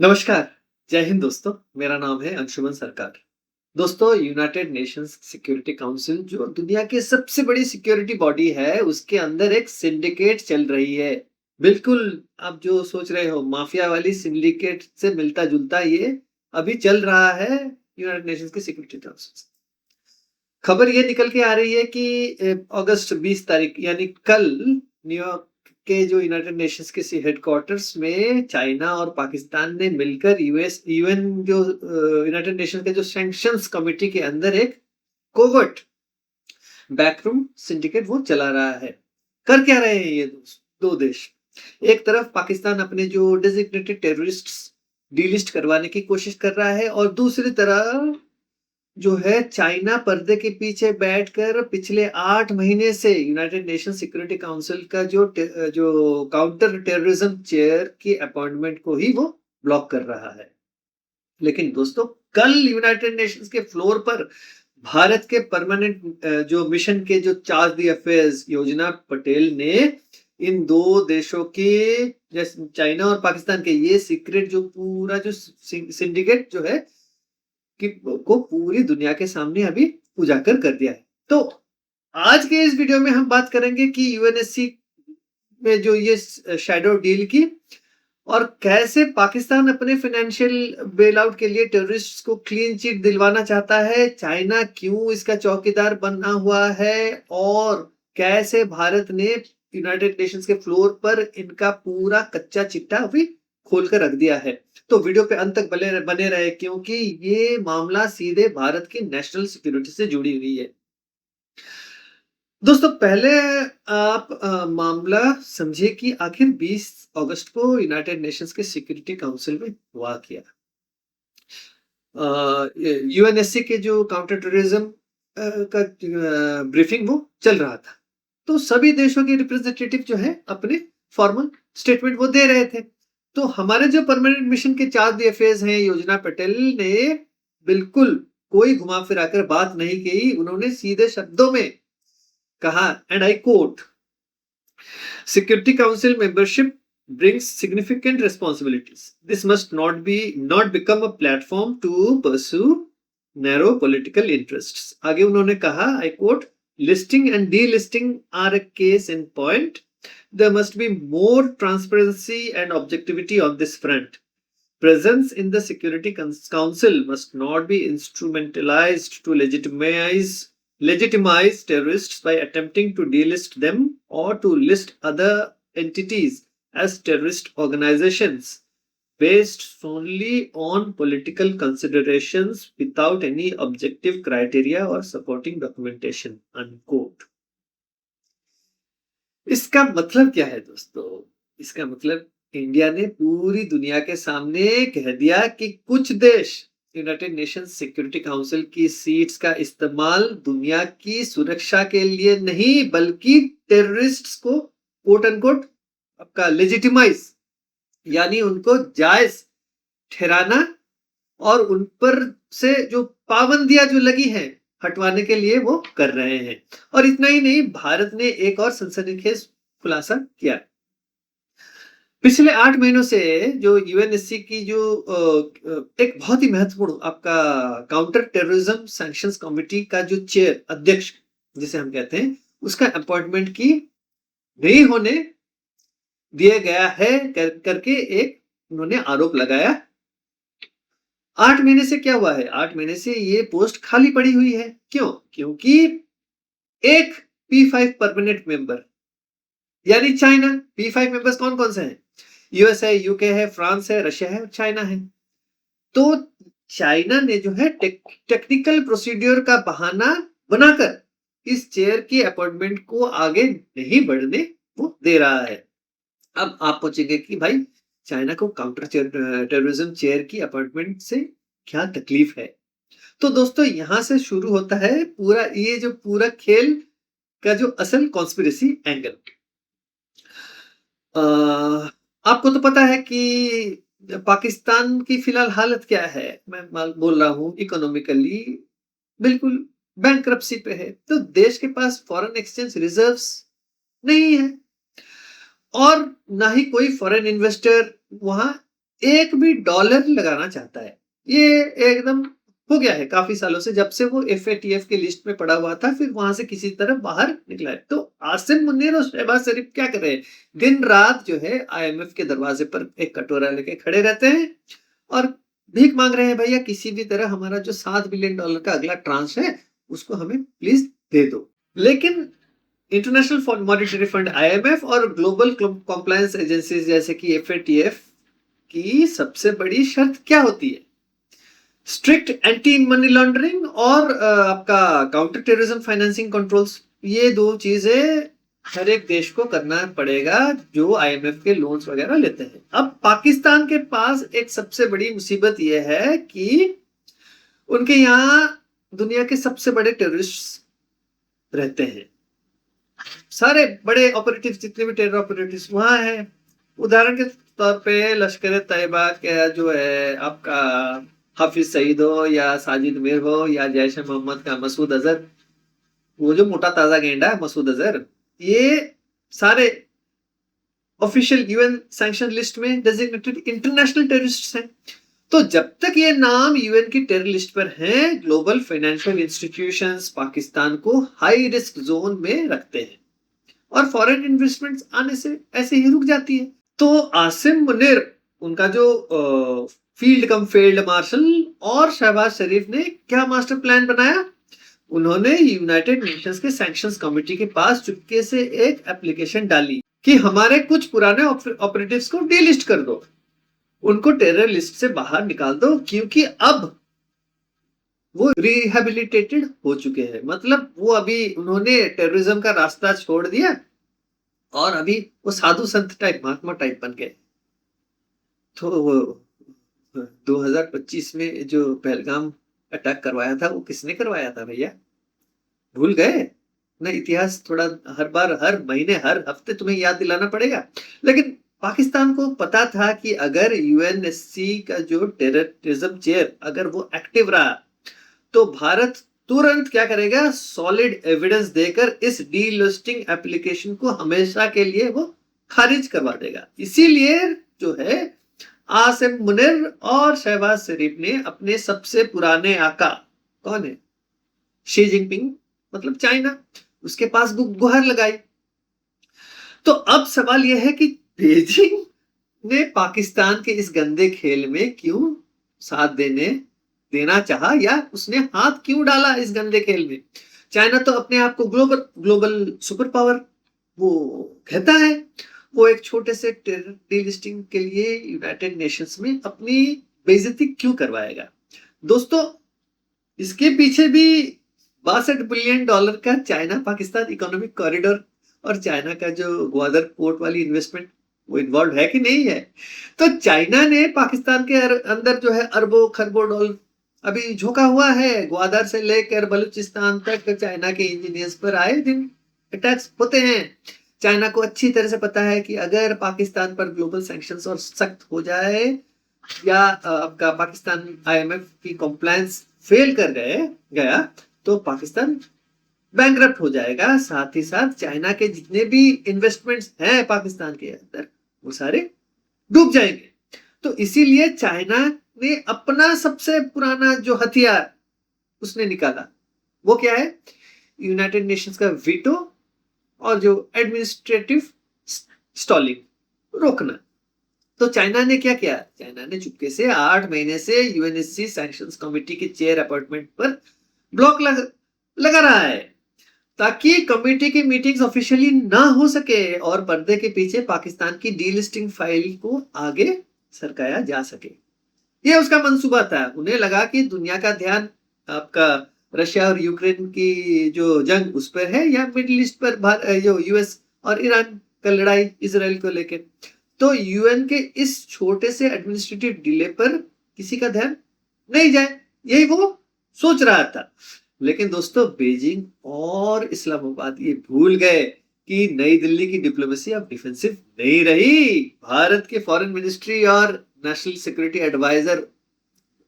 नमस्कार, जय हिंद दोस्तों। मेरा नाम है अंशुमन सरकार। दोस्तों, यूनाइटेड नेशंस सिक्योरिटी काउंसिल जो दुनिया की सबसे बड़ी सिक्योरिटी बॉडी है, उसके अंदर एक सिंडिकेट चल रही है। बिल्कुल, आप जो सोच रहे हो माफिया वाली सिंडिकेट से मिलता-जुलता ये अभी चल रहा है यूनाइटेड नेशंस की सिक्योरिटी काउंसिल। खबर ये निकल के आ रही है कि अगस्त 20 तारीख यानी कल न्यूयॉर्क के जो यूनाइटेड नेशंस के हेडक्वार्टर्स में चाइना और पाकिस्तान ने मिलकर यूएन जो यूनाइटेड नेशंस के जो सैंक्शंस कमेटी के अंदर एक कोवर्ट बैकरूम सिंडिकेट वो चला रहा है। कर क्या रहे हैं ये दो देश? एक तरफ पाकिस्तान अपने जो डेजिग्नेटेड टेररिस्ट्स डीलिस्ट करवाने की कोशिश कर रहा है और दूसरी तरफ जो है चाइना पर्दे के पीछे बैठकर पिछले 8 महीने से यूनाइटेड नेशन सिक्योरिटी काउंसिल का जो काउंटर टेररिज्म चेयर की अपॉइंटमेंट को ही वो ब्लॉक कर रहा है। लेकिन दोस्तों, कल यूनाइटेड नेशंस के फ्लोर पर भारत के परमानेंट जो मिशन के जो चार्ज दी अफेयर्स योजना पटेल ने इन दो देशों के जैसे चाइना और पाकिस्तान के ये सीक्रेट जो पूरा जो सिंडिकेट जो है कि को पूरी दुनिया के सामने अभी उजागर कर दिया है। तो आज के इस वीडियो में हम बात करेंगे कि यूएनएससी में जो ये शैडो डील की और कैसे पाकिस्तान अपने फाइनेंशियल बेल आउट के लिए टेररिस्ट्स को क्लीन चिट दिलवाना चाहता है, चाइना क्यों इसका चौकीदार बना हुआ है और कैसे भारत ने यूनाइटेड नेशंस के फ्लोर पर इनका पूरा कच्चा चिट्ठा अभी खोल कर रख दिया है। तो वीडियो पे अंत तक बने रहे क्योंकि ये मामला सीधे भारत की नेशनल सिक्योरिटी से जुड़ी हुई है। दोस्तों, पहले आप मामला समझिए कि आखिर 20 अगस्त को यूनाइटेड नेशंस के सिक्योरिटी काउंसिल में हुआ क्या। यूएनएससी के जो काउंटर टेररिज्म का ब्रीफिंग वो चल रहा था, तो सभी देशों के रिप्रेजेंटेटिव जो है अपने फॉर्मल स्टेटमेंट वो दे रहे थे। तो हमारे जो परमानेंट मिशन के चार्ज दी अफेयर्स हैं योजना पटेल ने बिल्कुल कोई घुमा फिराकर बात नहीं की। उन्होंने सीधे शब्दों में कहा, and I quote, Security Council membership brings significant responsibilities. This must not become a platform to pursue narrow political interests. आगे उन्होंने कहा, I quote, listing and delisting are a case in point. There must be more transparency and objectivity on this front. Presence in the Security Council must not be instrumentalized to legitimize terrorists by attempting to delist them or to list other entities as terrorist organizations based solely on political considerations without any objective criteria or supporting documentation. Unquote. इसका मतलब क्या है दोस्तों? इसका मतलब India ने पूरी दुनिया के सामने कह दिया कि कुछ देश यूनाइटेड नेशंस सिक्योरिटी काउंसिल की सीट्स का इस्तेमाल दुनिया की सुरक्षा के लिए नहीं बल्कि टेररिस्ट्स को कोट अनकोट आपका लेजिटिमाइज यानी उनको जायज ठहराना और उन पर से जो पाबंदियां जो लगी हैं हटवाने के लिए वो कर रहे हैं। और इतना ही नहीं, भारत ने एक और सनसनीखेज खुलासा किया। पिछले 8 महीनों से जो यूएनएससी की जो एक बहुत ही महत्वपूर्ण आपका काउंटर टेररिज्म सैंक्शंस कमेटी का जो चेयर अध्यक्ष जिसे हम कहते हैं उसका अपॉइंटमेंट की नहीं होने दिया गया है करके एक उन्होंने आरोप लगाया। 8 महीने से क्या हुआ है? 8 महीने से ये पोस्ट खाली पड़ी हुई है। क्यों? क्योंकि एक P5 परमानेंट मेंबर यानी चाइना। P5 मेंबर्स कौन कौन से हैं? यूएस है, यूके है, फ्रांस है, रशिया है और चाइना है। तो चाइना ने जो है टेक्निकल प्रोसीड्योर का बहाना बनाकर इस चेयर की अपॉइंटमेंट को आगे नहीं बढ़ने वो दे रहा है। अब आप पूछेंगे कि भाई चाइना को काउंटर टेररिज्म चेयर की अपॉइंटमेंट से क्या तकलीफ है? तो दोस्तों, यहां से शुरू होता है ये जो पूरा खेल का जो असल कॉन्स्पिरेसी एंगल। आपको तो पता है कि पाकिस्तान की फिलहाल हालत क्या है। मैं बोल रहा हूं इकोनॉमिकली बिल्कुल बैंकरप्सी पे है। तो देश के पास फॉरेन एक्सचेंज रिजर्व्स नहीं है और ना ही कोई फॉरेन इन्वेस्टर वहां एक भी डॉलर लगाना चाहता है। ये एकदम हो गया है काफी सालों से, जब से वो एफएटीएफ की लिस्ट में पड़ा हुआ था, फिर वहां से किसी तरह बाहर निकला है। तो आसिम मुनीर और शहबाज शरीफ क्या कर रहे हैं, दिन रात जो है आईएमएफ के दरवाजे पर एक कटोरा लेके खड़े रहते हैं और भीख मांग रहे हैं, भैया किसी भी तरह हमारा जो $7 बिलियन का अगला ट्रांस है उसको हमें प्लीज दे दो। लेकिन इंटरनेशनल मॉनेटरी फंड आईएमएफ और ग्लोबल कॉम्प्लायंस एजेंसीज जैसे कि एफएटीएफ की सबसे बड़ी शर्त क्या होती है, स्ट्रिक्ट एंटी मनी लॉन्ड्रिंग और आपका काउंटर टेररिज्म फाइनेंसिंग कंट्रोल्स। ये दो चीजें हर एक देश को करना पड़ेगा जो आईएमएफ के लोन्स वगैरह लेते हैं। अब पाकिस्तान के पास एक सबसे बड़ी मुसीबत यह है कि उनके यहाँ दुनिया के सबसे बड़े टेररिस्ट रहते हैं। सारे बड़े ऑपरेटिव जितने भी टेरर ऑपरेटिव्स वहां है। उदाहरण के तौर पे लश्कर तैयबा का जो है आपका हाफिज सईद हो या साजिद मीर हो या जैश मोहम्मद का मसूद अजहर, वो जो मोटा ताजा गेंडा है मसूद अजहर, ये सारे ऑफिशियल यूएन सैंक्शन लिस्ट में डेजिग्नेटेड इंटरनेशनल टेररिस्ट हैं। तो जब तक ये नाम यूएन की टेरर लिस्ट पर हैं, ग्लोबल फाइनेंशियल इंस्टीट्यूशंस पाकिस्तान को हाई रिस्क जोन में रखते हैं और फॉरेन इन्वेस्टमेंट्स आने से ऐसे ही रुक जाती है। तो आसिम मुनीर, उनका जो फील्ड कम फील्ड मार्शल, और शहबाज शरीफ ने क्या मास्टर प्लान बनाया, उन्होंने यूनाइटेड नेशंस के सैंक्शंस कमेटी के पास चुपके से एक एप्लीकेशन डाली कि हमारे कुछ पुराने ऑपरेटिव्स को डीलिस्ट कर दो, उनको टेरर लिस्ट से बाहर निकाल दो, क्योंकि अब वो रिहेबिलिटेटेड हो चुके हैं। मतलब वो अभी उन्होंने टेररिज्म का रास्ता छोड़ दिया और अभी वो साधु संत टाइप महात्मा टाइप बन गए। तो वो 2025 में जो पहलगाम अटैक करवाया था वो किसने करवाया था भैया, भूल गए ना? इतिहास थोड़ा हर बार हर महीने हर हफ्ते तुम्हें याद दिलाना पड़ेगा। लेकिन पाकिस्तान को पता था कि अगर यूएनएससी का जो टेररिज्म चेयर अगर वो एक्टिव रहा तो भारत तुरंत क्या करेगा, सॉलिड एविडेंस देकर इस डीलिस्टिंग एप्लीकेशन को हमेशा के लिए वो खारिज करवा देगा। इसीलिए जो है आसिम मुनीर और शहबाज शरीफ ने अपने सबसे पुराने आका, कौन है, शी जिनपिंग मतलब चाइना, उसके पास गुहार लगाई। तो अब सवाल यह है कि बीजिंग ने पाकिस्तान के इस गंदे खेल में क्यों साथ देना चाहा, या उसने हाथ क्यों डाला इस गंदे खेल में। चाइना तो अपने आप को ग्लोबल सुपर पावर वो कहता है, वो एक छोटे से डीलिस्टिंग के लिए यूनाइटेड नेशंस में अपनी बेइज्जती क्यों करवाएगा। दोस्तों, इसके पीछे भी $62 बिलियन का चाइना पाकिस्तान इकोनॉमिक कॉरिडोर और चाइना का जो ग्वादर पोर्ट वाली इन्वेस्टमेंट वो इन्वॉल्व है कि नहीं है। तो चाइना ने पाकिस्तान के अंदर जो है अरबों खरबों डॉलर अभी झोंका हुआ है। ग्वादर से लेकर बलूचिस्तान तक चाइना के इंजीनियर्स पर आए दिन अटैक्स होते हैं। चाइना को अच्छी तरह से पता है कि अगर पाकिस्तान पर ग्लोबल सैंक्शंस और सख्त हो जाए या आपका पाकिस्तान आईएमएफ की कॉम्प्लायंस फेल कर गया तो पाकिस्तान बैंकरप्ट हो जाएगा। साथ ही साथ चाइना के जितने भी इन्वेस्टमेंट्स हैं पाकिस्तान के अंदर वो सारे डूब जाएंगे। तो इसीलिए चाइना ने अपना सबसे पुराना जो हथियार उसने निकाला, वो क्या है, यूनाइटेड नेशंस का वीटो और जो एडमिनिस्ट्रेटिव स्टॉलिंग रोकना। तो चाइना ने क्या किया, चाइना ने चुपके से 8 महीने से यूएनएससी सैंक्शंस कमेटी के चेयर अपॉइंटमेंट पर ब्लॉक लगा रहा है ताकि कमेटी की मीटिंग्स ऑफिशियली ना हो सके और पर्दे के पीछे पाकिस्तान की डीलिस्टिंग फाइल को आगे सरकाया जा सके। यह उसका मंसूबा था। उन्हें लगा कि दुनिया का ध्यान आपका रशिया और यूक्रेन की जो जंग उस पर है या मिडिल ईस्ट पर जो यूएस और ईरान का लड़ाई इसराइल को लेकर। तो यूएन के इस छोटे से एडमिनिस्ट्रेटिव डिले पर किसी का ध्यान नहीं जाए, यही वो सोच रहा था। लेकिन दोस्तों, बीजिंग और इस्लामाबाद ये भूल गए कि नई दिल्ली की डिप्लोमेसी अब डिफेंसिव नहीं रही। भारत के फॉरेन मिनिस्ट्री और national security advisor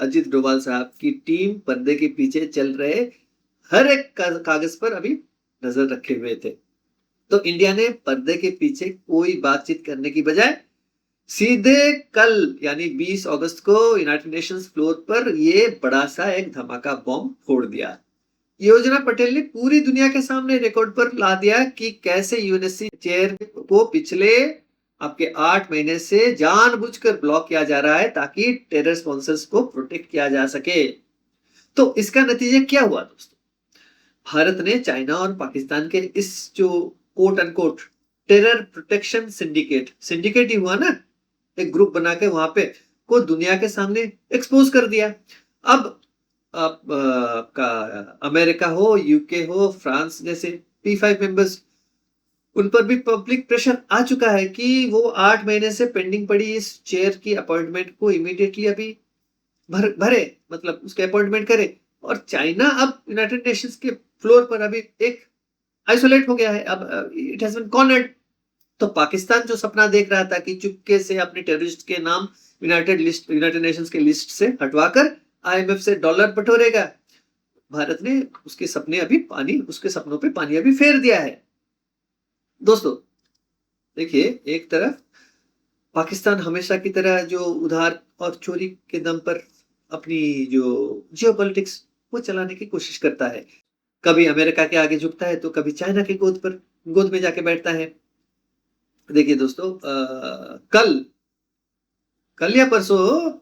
Ajit Doval साहब की टीम पर्दे के पीछे चल रहे हर एक कागज पर अभी नजर रखे हुए थे। तो इंडिया ने पर्दे के पीछे कोई बातचीत करने की बजाय सीधे कल यानी 20 अगस्त को यूनाइटेड नेशंस फ्लोर पर ये बड़ा सा एक धमाका बॉम्ब फोड़ दिया। योजना पटेल ने पूरी दुनिया के सामने रिकॉर्ड पर ला दिया कि कैसे यूएनएससी चेयर को पिछले आपके 8 महीने से जानबूझकर ब्लॉक किया जा रहा है ताकि टेरर स्पॉन्सर्स को प्रोटेक्ट किया जा सके। तो इसका नतीजा क्या हुआ दोस्तों? भारत ने चाइना और पाकिस्तान के इस जो quote unquote terror protection syndicate ही हुआ ना, एक ग्रुप बना के वहां पे को दुनिया के सामने एक्सपोज कर दिया। अब आपका अमेरिका हो, यूके हो, फ्रांस जैसे P5 मेंबर्स, उन पर भी पब्लिक प्रेशर आ चुका है कि वो 8 महीने से पेंडिंग पड़ी इस चेयर की अपॉइंटमेंट को इमीडिएटली अभी भरे, मतलब उसके अपॉइंटमेंट करे। और चाइना अब यूनाइटेड नेशंस के फ्लोर पर अभी एक आइसोलेट हो गया है, अब इट हैज बीन कॉर्नर्ड। तो पाकिस्तान जो सपना देख रहा था कि चुपके से अपने टेररिस्ट के नाम यूनाइटेड नेशंस के लिस्ट से हटवाकर IMF से डॉलर बटोरेगा, भारत ने उसके सपनों पे पानी अभी फेर दिया है। दोस्तों देखिए, एक तरफ पाकिस्तान हमेशा की तरह जो उधार और चोरी के दम पर अपनी जो जियोपॉलिटिक्स वो चलाने की कोशिश करता है, कभी अमेरिका के आगे झुकता है तो कभी चाइना की गोद में जाके बैठता है। देखिए दोस्तों, कल या परसों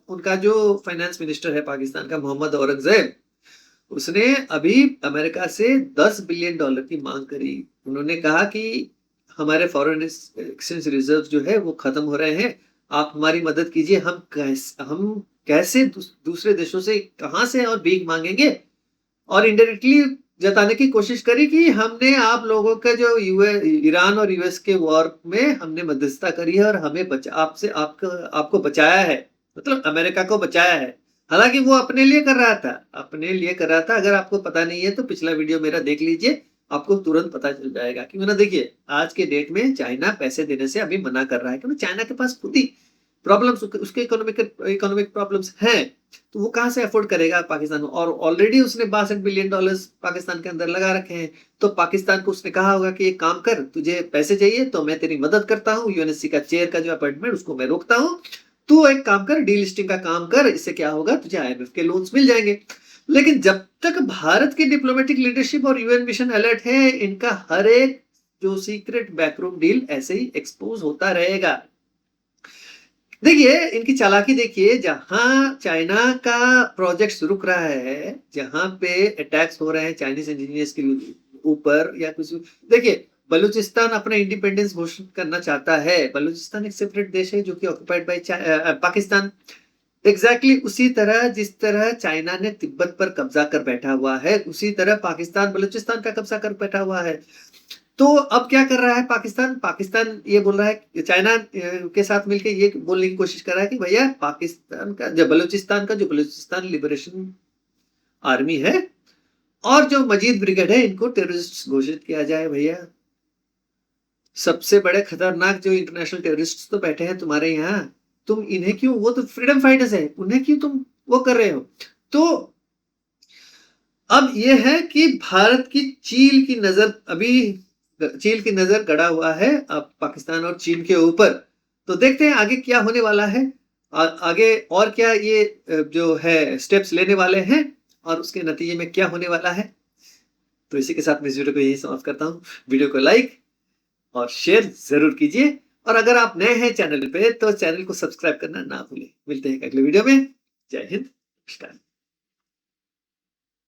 उनका जो फाइनेंस मिनिस्टर है पाकिस्तान का, मोहम्मद औरंगजेब, उसने अभी अमेरिका से $10 बिलियन की मांग करी। उन्होंने कहा कि हमारे फॉरेन एक्सचेंज रिजर्व जो है वो खत्म हो रहे हैं, आप हमारी मदद कीजिए। हम कैसे दूसरे देशों से कहां से और भीख मांगेंगे, और इनडायरेक्टली जताने की कोशिश करी कि हमने आप लोगों का जो ईरान और यूएस के वॉर में हमने मध्यस्थता करी है और हमें आपको बचाया है, मतलब अमेरिका को बचाया है। हालांकि वो अपने लिए कर रहा था। अगर आपको पता नहीं है तो पिछला वीडियो मेरा देख लीजिए, आपको तुरंत पता चल जाएगा। क्योंकि ना देखिए, आज के डेट में चाइना पैसे देने से अभी मना कर रहा है, क्योंकि चाइना के पास खुद ही प्रॉब्लम्स, उसके इकोनॉमिक प्रॉब्लम्स हैं। तो वो कहां से अफोर्ड करेगा पाकिस्तान, और ऑलरेडी उसने $62 बिलियन पाकिस्तान के अंदर लगा रखे हैं। तो पाकिस्तान को उसने कहा होगा कि एक काम कर, तुझे पैसे चाहिए तो मैं तेरी मदद करता हूँ, यूएनएससी का चेयर का जो अपॉइंटमेंट उसको मैं रोकता हूँ, तू एक काम कर, डीलिस्टिंग का काम कर, इससे क्या होगा, तुझे IMF के लोन्स मिल जाएंगे। लेकिन जब तक भारत की डिप्लोमेटिक लीडरशिप और यूएन मिशन अलर्ट है, इनका हर एक जो सीक्रेट बैकरूम डील ऐसे ही एक्सपोज होता रहेगा। देखिए इनकी चालाकी देखिए, जहां चाइना का प्रोजेक्ट रुक रहा है, जहां पे अटैक्स हो रहे हैं चाइनीज इंजीनियर्स के ऊपर या कुछ, देखिए बलूचिस्तान अपना इंडिपेंडेंस घोषित करना चाहता है। बलूचिस्तान एक सेपरेट देश है जो कि ऑक्युपाइड बाय पाकिस्तान। एग्जैक्टली उसी तरह जिस तरह चाइना ने तिब्बत पर कब्जा कर बैठा हुआ है, उसी तरह पाकिस्तान बलूचिस्तान का कब्जा कर बैठा हुआ है। तो अब क्या कर रहा है पाकिस्तान ये बोल रहा है, चाइना के साथ मिलकर ये बोलने की कोशिश कर रहा है कि भैया पाकिस्तान का जो बलूचिस्तान लिबरेशन आर्मी है और जो मजीद ब्रिगेड है, इनको टेररिस्ट घोषित किया जाए। भैया सबसे बड़े खतरनाक जो इंटरनेशनल टेररिस्ट तो बैठे हैं तुम्हारे यहाँ, तुम इन्हें क्यों, वो तो फ्रीडम फाइटर्स है, उन्हें क्यों तुम वो कर रहे हो? तो अब ये है कि भारत की चील की नजर गड़ा हुआ है अब पाकिस्तान और चीन के ऊपर। तो देखते हैं आगे क्या होने वाला है, आगे और क्या ये जो है स्टेप्स लेने वाले हैं और उसके नतीजे में क्या होने वाला है। तो इसी के साथ मैं इस वीडियो को यही समाप्त करता हूँ। वीडियो को लाइक और शेयर जरूर कीजिए, और अगर आप नए हैं चैनल पे तो चैनल को सब्सक्राइब करना ना भूलें। मिलते हैं अगले वीडियो में। जय हिंद, नमस्कार।